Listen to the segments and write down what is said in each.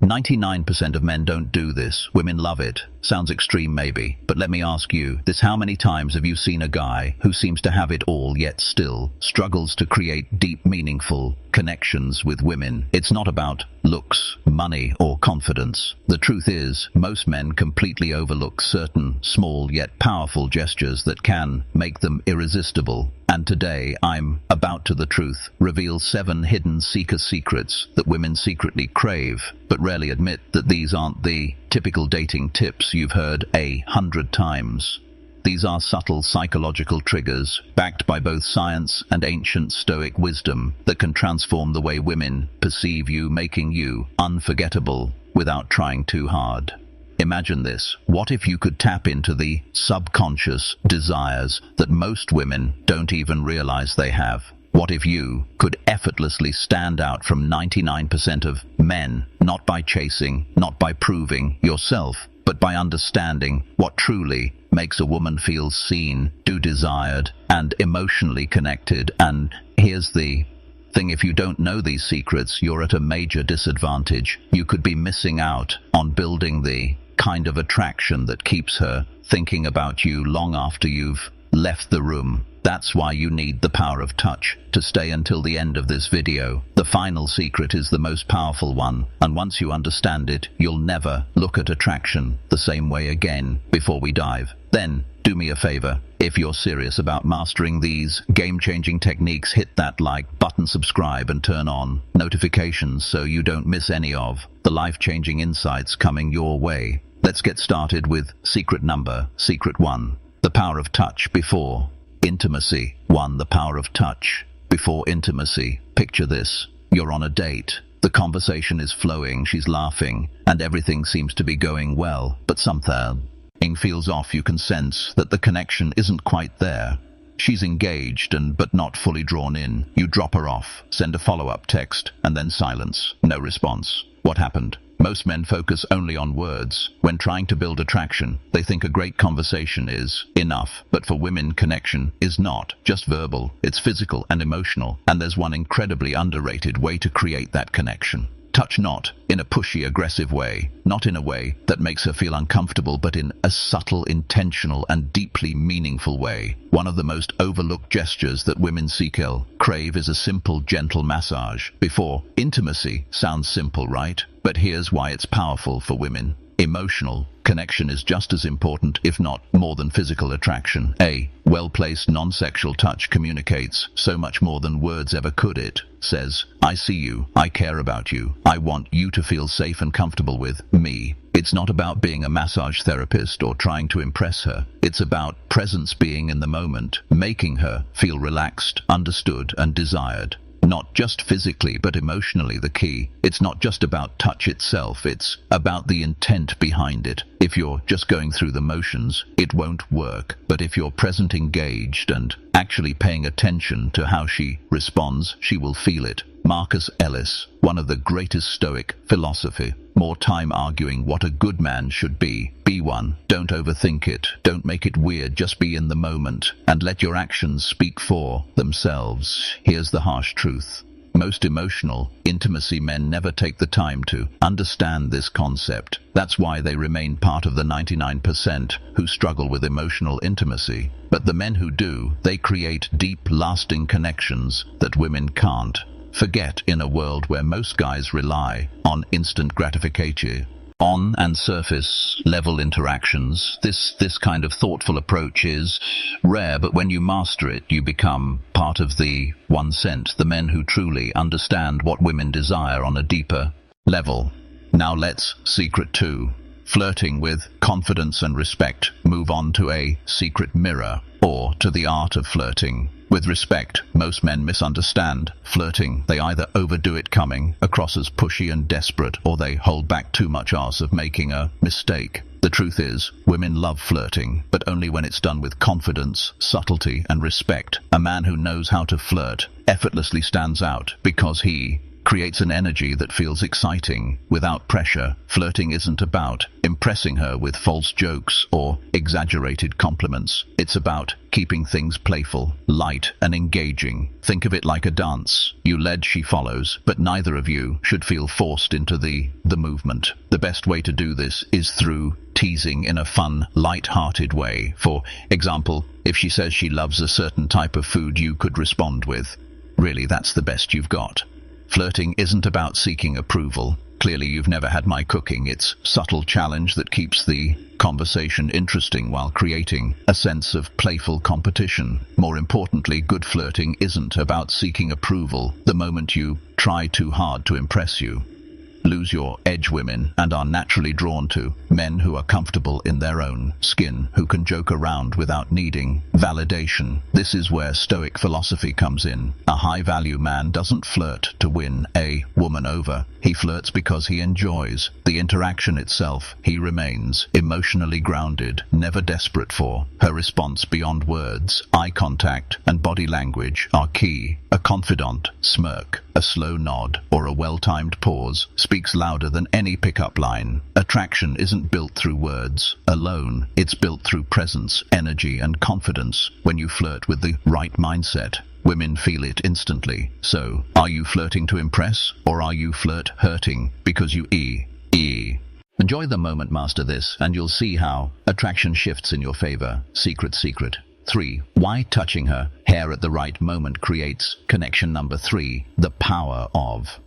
99% of men don't do this. Women love it. Sounds extreme maybe, but let me ask you this: how many times have you seen a guy who seems to have it all yet still struggles to create deep, meaningful connections with women? It's not about looks, money, or confidence. The truth is, most men completely overlook certain small yet powerful gestures that can make them irresistible. And today, I'm about to the truth, reveal 7 hidden seeker secrets that women secretly crave, but rarely admit that these aren't the typical dating tips you've heard 100 times. These are subtle psychological triggers, backed by both science and ancient Stoic wisdom, that can transform the way women perceive you, making you unforgettable without trying too hard. Imagine this: what if you could tap into the subconscious desires that most women don't even realize they have? What if you could effortlessly stand out from 99% of men, not by chasing, not by proving yourself, but by understanding what truly makes a woman feel seen, desired, and emotionally connected? And here's the thing: if you don't know these secrets, you're at a major disadvantage. You could be missing out on building the kind of attraction that keeps her thinking about you long after you've left the room. That's why you need the power of touch to stay until the end of this video. The final secret is the most powerful one, and once you understand it, you'll never look at attraction the same way again. Before we dive, then do me a favor. If you're serious about mastering these game-changing techniques, hit that like button, subscribe, and turn on notifications so you don't miss any of the life-changing insights coming your way. Let's get started with secret 1. The power of touch before intimacy. 1. The power of touch before intimacy. Picture this: you're on a date. The conversation is flowing, she's laughing, and everything seems to be going well, but something feels off. You can sense that the connection isn't quite there. She's engaged but not fully drawn in. You drop her off, send a follow-up text, and then silence. No response. What happened? Most men focus only on words. When trying to build attraction, they think a great conversation is enough. But for women, connection is not just verbal, it's physical and emotional. And there's one incredibly underrated way to create that connection. Touch, not in a pushy, aggressive way, not in a way that makes her feel uncomfortable, but in a subtle, intentional, and deeply meaningful way. One of the most overlooked gestures that women crave is a simple, gentle massage before intimacy. Sounds simple, right? But here's why it's powerful for women. Emotional connection is just as important, if not more, than physical attraction. A well-placed, non-sexual touch communicates so much more than words ever could. It says, I see you, I care about you, I want you to feel safe and comfortable with me. It's not about being a massage therapist or trying to impress her. It's about presence, being in the moment, making her feel relaxed, understood, and desired. Not just physically, but emotionally. The key: it's not just about touch itself, it's about the intent behind it. If you're just going through the motions, it won't work. But if you're present, engaged, and actually paying attention to how she responds, she will feel it. Marcus Ellis, one of the greatest Stoic philosophy. More time arguing what a good man should be. B1. Don't overthink it. Don't make it weird. Just be in the moment and let your actions speak for themselves. Here's the harsh truth: most emotional intimacy men never take the time to understand this concept. That's why they remain part of the 99% who struggle with emotional intimacy. But the men who do, they create deep, lasting connections that women can't. Forget in a world where most guys rely on instant gratification, on and surface level interactions. This kind of thoughtful approach is rare, but when you master it, you become part of the 1%, the men who truly understand what women desire on a deeper level. Now let's secret 2. Flirting with confidence and respect. Move on to a secret mirror, or to the art of flirting with respect. Most men misunderstand flirting. They either overdo it, coming across as pushy and desperate, or they hold back too much odds of making a mistake. The truth is, women love flirting, but only when it's done with confidence, subtlety, and respect. A man who knows how to flirt effortlessly stands out because he creates an energy that feels exciting, without pressure. Flirting isn't about impressing her with false jokes or exaggerated compliments. It's about keeping things playful, light, and engaging. Think of it like a dance. You lead, she follows, but neither of you should feel forced into the movement. The best way to do this is through teasing in a fun, light-hearted way. For example, if she says she loves a certain type of food, you could respond with, "Really, that's the best you've got." Flirting isn't about seeking approval. Clearly, you've never had my cooking. It's subtle challenge that keeps the conversation interesting while creating a sense of playful competition. More importantly, good flirting isn't about seeking approval. The moment you try too hard to impress, you lose your edge. Women and are naturally drawn to men who are comfortable in their own skin, who can joke around without needing validation. This is where Stoic philosophy comes in. A high-value man doesn't flirt to win a woman over. He flirts because he enjoys the interaction itself. He remains emotionally grounded, never desperate for her response. Beyond words, eye contact and body language are key. A confidant smirk, a slow nod, or a well-timed pause speaks louder than any pickup line. Attraction isn't built through words alone. It's built through presence, energy, and confidence. When you flirt with the right mindset, women feel it instantly. So, are you flirting to impress, or are you flirt hurting because you Enjoy the moment, master this, and you'll see how attraction shifts in your favor. Secret. 3. Why touching her hair at the right moment creates connection. Number 3. The power of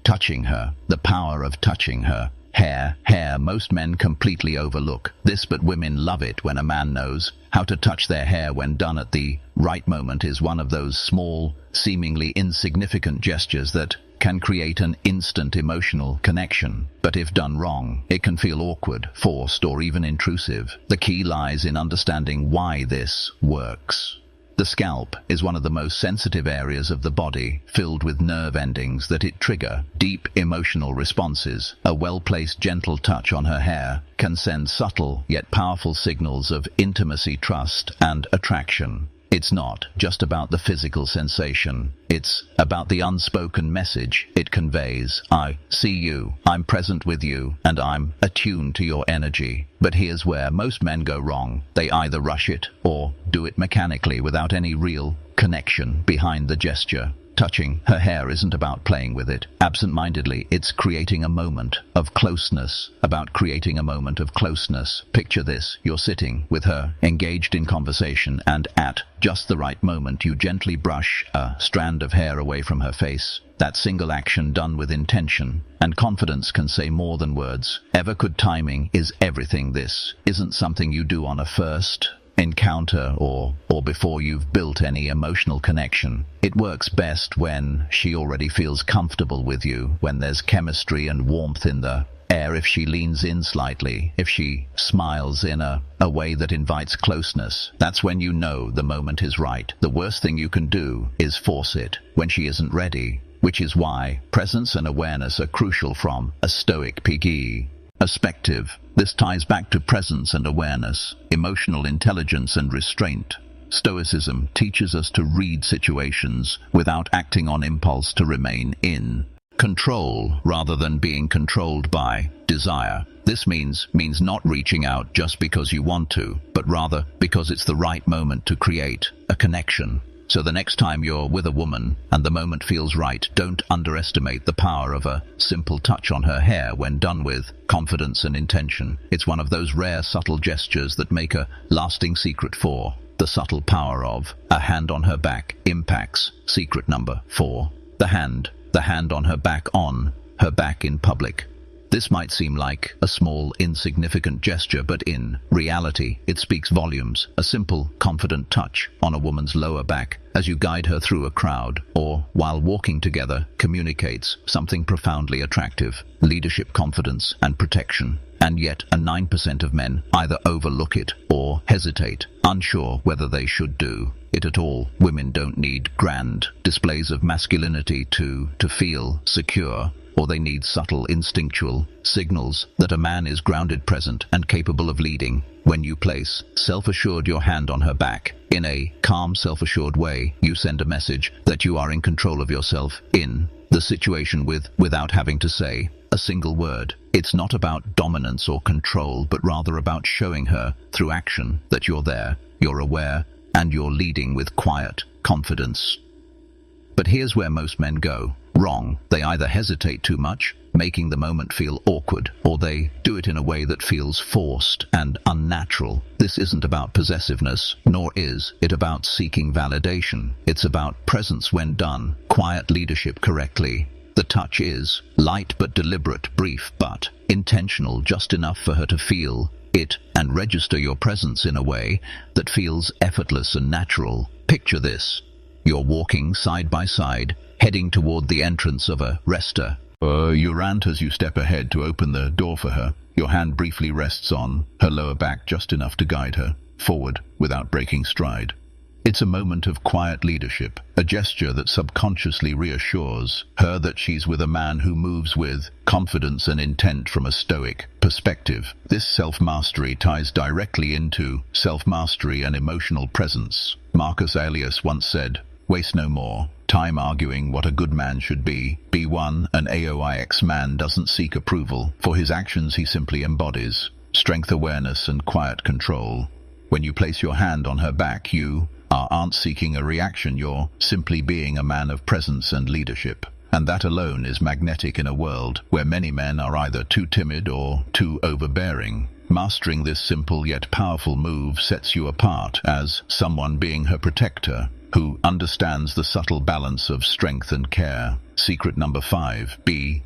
touching her. The power of touching her hair. Most men completely overlook this, but women love it when a man knows how to touch their hair. When done at the right moment is one of those small, seemingly insignificant gestures that can create an instant emotional connection. But if done wrong, it can feel awkward, forced, or even intrusive. The key lies in understanding why this works. The scalp is one of the most sensitive areas of the body, filled with nerve endings that it trigger deep emotional responses. A well-placed, gentle touch on her hair can send subtle yet powerful signals of intimacy, trust, and attraction. It's not just about the physical sensation. It's about the unspoken message it conveys. I see you, I'm present with you, and I'm attuned to your energy. But here's where most men go wrong. They either rush it or do it mechanically without any real connection behind the gesture. Touching her hair isn't about playing with it absent-mindedly. It's creating a moment of closeness. Picture this. You're sitting with her, engaged in conversation, and at just the right moment you gently brush a strand of hair away from her face. That single action, done with intention and confidence, can say more than words ever could. Timing is everything. This isn't something you do on a first encounter or before you've built any emotional connection. It works best when she already feels comfortable with you, when there's chemistry and warmth in the air. If she leans in slightly, if she smiles in a way that invites closeness, that's when you know the moment is right. The worst thing you can do is force it when she isn't ready, which is why presence and awareness are crucial from a Stoic perspective. This ties back to presence and awareness, emotional intelligence and restraint. Stoicism teaches us to read situations without acting on impulse, to remain in control rather than being controlled by desire. This means not reaching out just because you want to, but rather because it's the right moment to create a connection. So the next time you're with a woman and the moment feels right, don't underestimate the power of a simple touch on her hair when done with confidence and intention. It's one of those rare, subtle gestures that make a lasting secret. 4. The subtle power of a hand on her back impacts. Secret number 4. The hand on her back in public. This might seem like a small, insignificant gesture, but in reality, it speaks volumes. A simple, confident touch on a woman's lower back as you guide her through a crowd or while walking together communicates something profoundly attractive: leadership, confidence, and protection. And yet, 9% of men either overlook it or hesitate, unsure whether they should do it at all. Women don't need grand displays of masculinity to feel secure. or they need subtle instinctual signals that a man is grounded, present, and capable of leading. When you place self-assured your hand on her back, in a calm, self-assured way, you send a message that you are in control of yourself in the situation without having to say a single word. It's not about dominance or control, but rather about showing her through action that you're there, you're aware, and you're leading with quiet confidence. But here's where most men go wrong. They either hesitate too much, making the moment feel awkward, or they do it in a way that feels forced and unnatural. This isn't about possessiveness, nor is it about seeking validation. It's about presence when done, quiet leadership correctly. The touch is light but deliberate, brief but intentional, just enough for her to feel it and register your presence in a way that feels effortless and natural. Picture this. You're walking side by side, heading toward the entrance of a resta. You rant as you step ahead to open the door for her. Your hand briefly rests on her lower back, just enough to guide her forward without breaking stride. It's a moment of quiet leadership, a gesture that subconsciously reassures her that she's with a man who moves with confidence and intent from a Stoic perspective. This self-mastery ties directly into self-mastery and emotional presence. Marcus Aurelius once said, "Waste no more time arguing what a good man should be. Be one. An Aoix man doesn't seek approval. For his actions he simply embodies strength, awareness, and quiet control." When you place your hand on her back, you aren't seeking a reaction, you're simply being a man of presence and leadership. And that alone is magnetic in a world where many men are either too timid or too overbearing. Mastering this simple yet powerful move sets you apart as someone being her protector, who understands the subtle balance of strength and care. Secret number 5.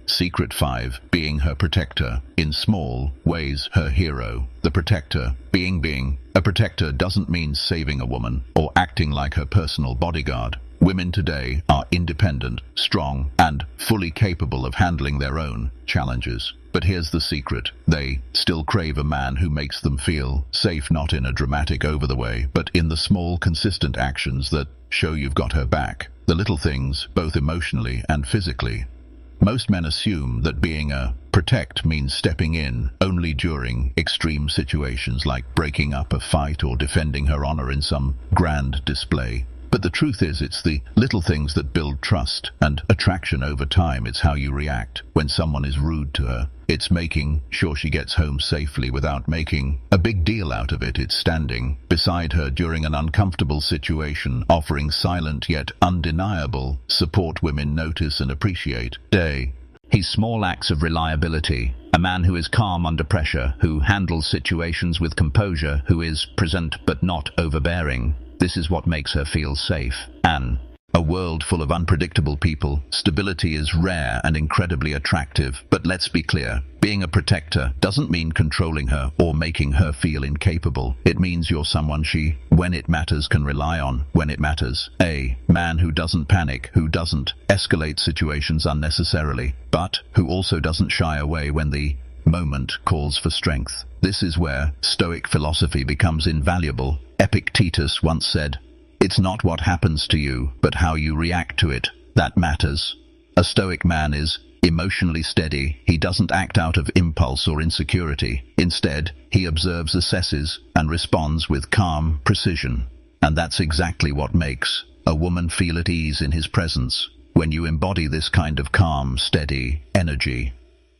Secret 5. Being her protector. In small ways, her hero. The protector. Being. A protector doesn't mean saving a woman or acting like her personal bodyguard. Women today are independent, strong, and fully capable of handling their own challenges. But here's the secret. They still crave a man who makes them feel safe, not in a dramatic over-the-way, but in the small, consistent actions that show you've got her back. The little things, both emotionally and physically. Most men assume that being a protect means stepping in only during extreme situations like breaking up a fight or defending her honor in some grand display. But the truth is, it's the little things that build trust and attraction over time. It's how you react when someone is rude to her. It's making sure she gets home safely without making a big deal out of it. It's standing beside her during an uncomfortable situation, offering silent yet undeniable support women notice and appreciate. He's small acts of reliability. A man who is calm under pressure, who handles situations with composure, who is present but not overbearing. This is what makes her feel safe. And a world full of unpredictable people, stability is rare and incredibly attractive. But let's be clear, being a protector doesn't mean controlling her or making her feel incapable. It means you're someone she, when it matters, can rely on when it matters. A man who doesn't panic, who doesn't escalate situations unnecessarily, but who also doesn't shy away when the moment calls for strength. This is where Stoic philosophy becomes invaluable. Epictetus once said, "It's not what happens to you, but how you react to it, that matters." A Stoic man is emotionally steady. He doesn't act out of impulse or insecurity. Instead, he observes, assesses, and responds with calm precision. And that's exactly what makes a woman feel at ease in his presence. When you embody this kind of calm, steady energy,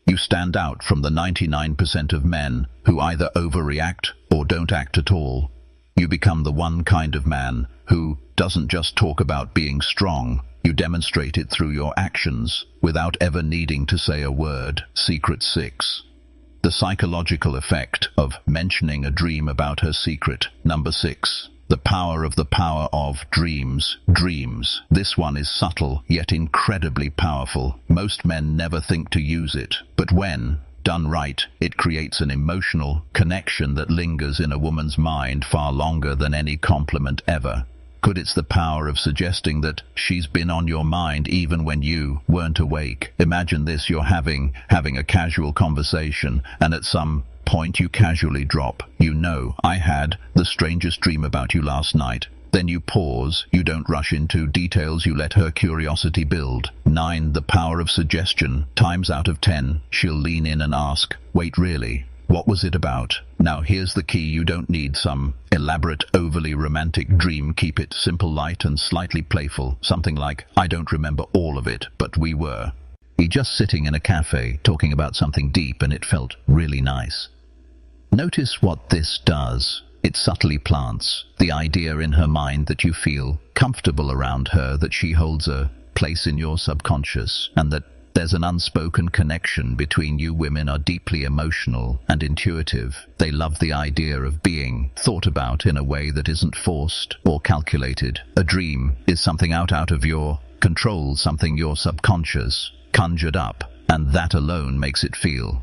you stand out from the 99% of men who either overreact or don't act at all. You become the one kind of man who doesn't just talk about being strong. You demonstrate it through your actions without ever needing to say a word. Secret 6. The psychological effect of mentioning a dream about her secret. Number 6. The power of dreams. Dreams. This one is subtle, yet incredibly powerful. Most men never think to use it, but when done right, it creates an emotional connection that lingers in a woman's mind far longer than any compliment ever could. It's the power of suggesting that she's been on your mind even when you weren't awake. Imagine this, you're having a casual conversation, and at some point you casually drop, "I had the strangest dream about you last night." Then you pause, you don't rush into details, you let her curiosity build. 9. The power of suggestion. Times out of 10, she'll lean in and ask, wait, really? What was it about? Now here's the key, you don't need some elaborate, overly romantic dream. Keep it simple, light and slightly playful. Something like, I don't remember all of it, but we were just sitting in a cafe talking about something deep and it felt really nice. Notice what this does. It subtly plants the idea in her mind that you feel comfortable around her, that she holds a place in your subconscious, and that there's an unspoken connection between you. Women are deeply emotional and intuitive. They love the idea of being thought about in a way that isn't forced or calculated. A dream is something out of your control, something your subconscious conjured up, and that alone makes it feel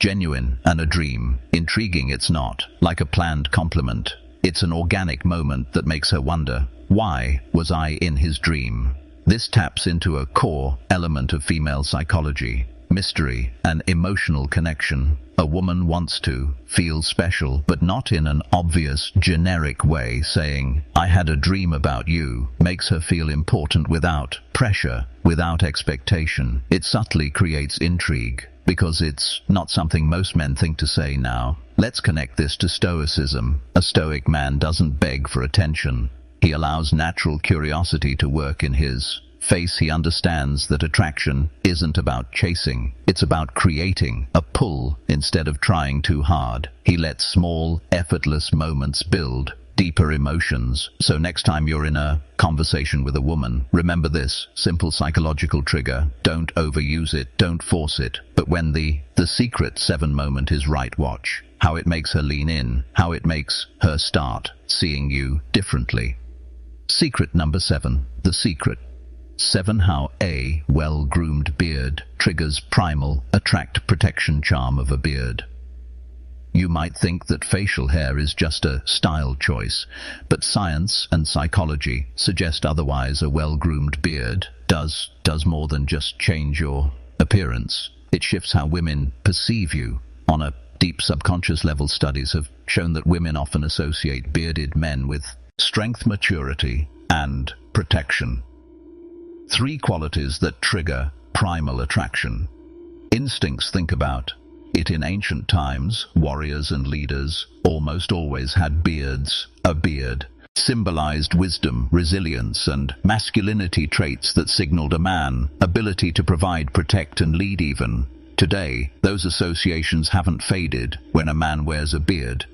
genuine and a dream. Intriguing, it's not like a planned compliment. It's an organic moment that makes her wonder, why was I in his dream? This taps into a core element of female psychology, mystery and emotional connection. A woman wants to feel special, but not in an obvious, generic way. Saying, I had a dream about you, makes her feel important without pressure, without expectation. It subtly creates intrigue, because it's not something most men think to say. Now, let's connect this to Stoicism. A Stoic man doesn't beg for attention. He allows natural curiosity to work in his face. He understands that attraction isn't about chasing, it's about creating a pull instead of trying too hard. He lets small, effortless moments build deeper emotions. So next time you're in a conversation with a woman, remember this simple psychological trigger. Don't overuse it, don't force it. But when the secret 7 moment is right, watch how it makes her lean in, how it makes her start seeing you differently. Secret number 7. The secret 7. How a well-groomed beard triggers primal protection charm of a beard. You might think that facial hair is just a style choice, but science and psychology suggest otherwise. A well-groomed beard does more than just change your appearance. It shifts how women perceive you. On a deep subconscious level, studies have shown that women often associate bearded men with strength, maturity, and protection. 3 qualities that trigger primal attraction. Instincts. Think about it. In ancient times, warriors and leaders almost always had beards. A beard symbolized wisdom, resilience, and masculinity, traits that signaled a man ability to provide, protect, and lead. Even today, those associations haven't faded. When a man wears a beard,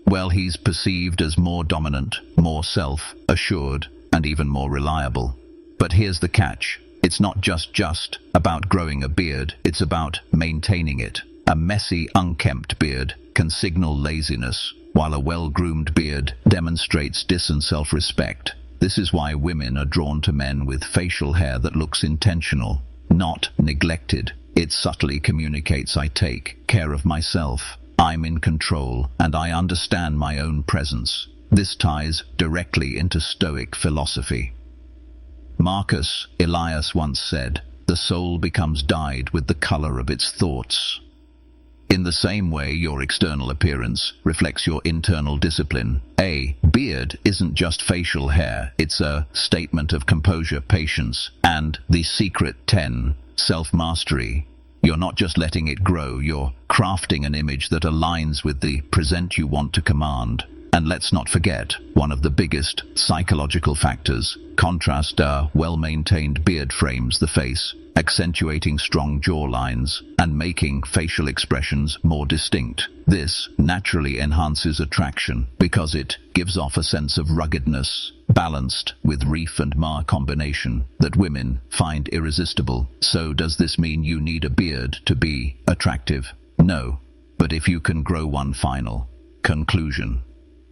well, he's perceived as more dominant, more self-assured, and even more reliable. But here's the catch. It's not just about growing a beard, it's about maintaining it. A messy, unkempt beard can signal laziness, while a well-groomed beard demonstrates and self-respect. This is why women are drawn to men with facial hair that looks intentional, not neglected. It subtly communicates, I take care of myself, I'm in control, and I understand my own presence. This ties directly into Stoic philosophy. Marcus Aurelius once said, the soul becomes dyed with the color of its thoughts. In the same way, your external appearance reflects your internal discipline. A beard isn't just facial hair, it's a statement of composure, patience, and the secret 10, self-mastery. You're not just letting it grow, you're crafting an image that aligns with the present you want to command. And let's not forget, one of the biggest psychological factors, contrast. A well-maintained beard frames the face, accentuating strong jawlines and making facial expressions more distinct. This naturally enhances attraction because it gives off a sense of ruggedness, balanced with reef and mar combination, that women find irresistible. So does this mean you need a beard to be attractive? No. But if you can grow one, final conclusion.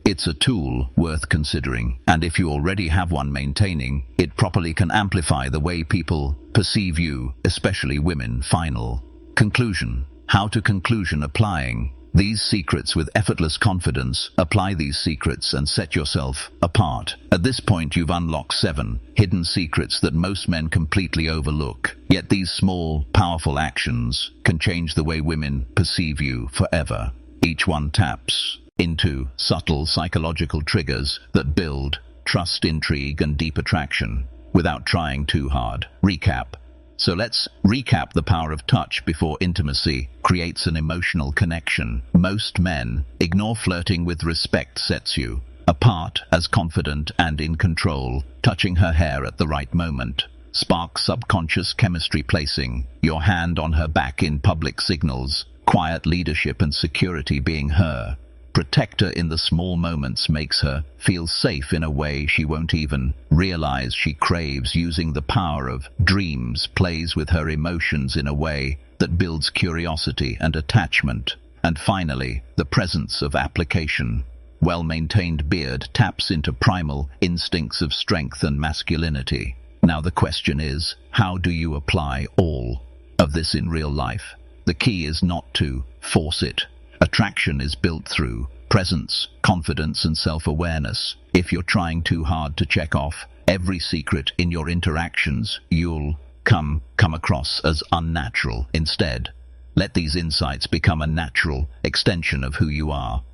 It's a tool worth considering, and if you already have one, maintaining it properly can amplify the way people perceive you, especially women. Final conclusion. How to conclusion. Applying these secrets with effortless confidence. Apply these secrets and set yourself apart. At this point, you've unlocked 7 hidden secrets that most men completely overlook. Yet these small, powerful actions can change the way women perceive you forever. Each one taps into subtle psychological triggers that build trust, intrigue, and deep attraction, without trying too hard. Recap. So let's recap the power of touch before intimacy creates an emotional connection. Most men ignore flirting with respect sets you apart as confident and in control. Touching her hair at the right moment sparks subconscious chemistry. Placing your hand on her back in public signals quiet leadership and security. Being her protector in the small moments makes her feel safe in a way she won't even realize she craves. Using the power of dreams plays with her emotions in a way that builds curiosity and attachment. And finally, the presence of application. Well-maintained beard taps into primal instincts of strength and masculinity. Now the question is, how do you apply all of this in real life? The key is not to force it. Attraction is built through presence, confidence, and self-awareness. If you're trying too hard to check off every secret in your interactions, you'll come across as unnatural. Instead, let these insights become a natural extension of who you are.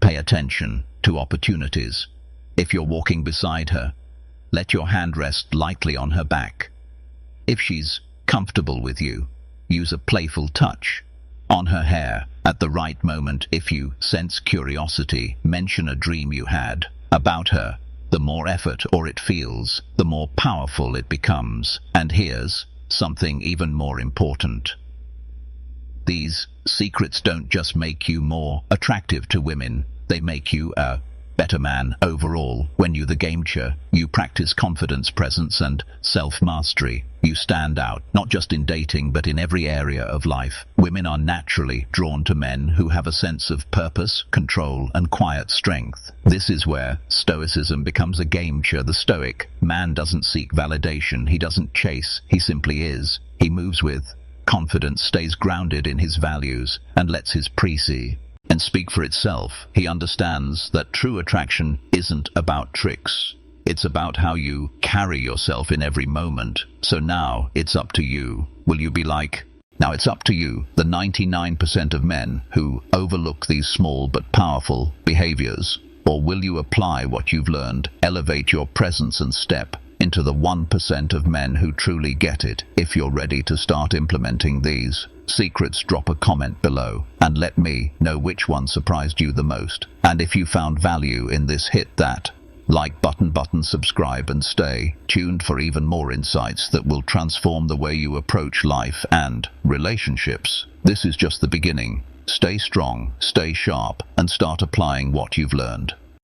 Pay attention to opportunities. If you're walking beside her, let your hand rest lightly on her back. If she's comfortable with you, use a playful touch on her hair at the right moment. If you sense curiosity, mention a dream you had about her. The more effort or it feels, the more powerful it becomes. And here's something even more important. These secrets don't just make you more attractive to women, they make you a better man overall. When you the game changer, you practice confidence, presence, and self-mastery. You stand out, not just in dating, but in every area of life. Women are naturally drawn to men who have a sense of purpose, control, and quiet strength. This is where Stoicism becomes a game changer. The Stoic man doesn't seek validation, he doesn't chase, he simply is. He moves with confidence, stays grounded in his values, and lets his pre-see and speak for itself. He understands that true attraction isn't about tricks. It's about how you carry yourself in every moment. So now it's up to you. Will you be like? Now it's up to you, the 99% of men who overlook these small but powerful behaviors. Or will you apply what you've learned, elevate your presence, and step into the 1% of men who truly get it? If you're ready to start implementing these secrets, drop a comment below and let me know which one surprised you the most. And if you found value in this, hit that like button, subscribe, and stay tuned for even more insights that will transform the way you approach life and relationships. This is just the beginning. Stay strong, stay sharp, and start applying what you've learned.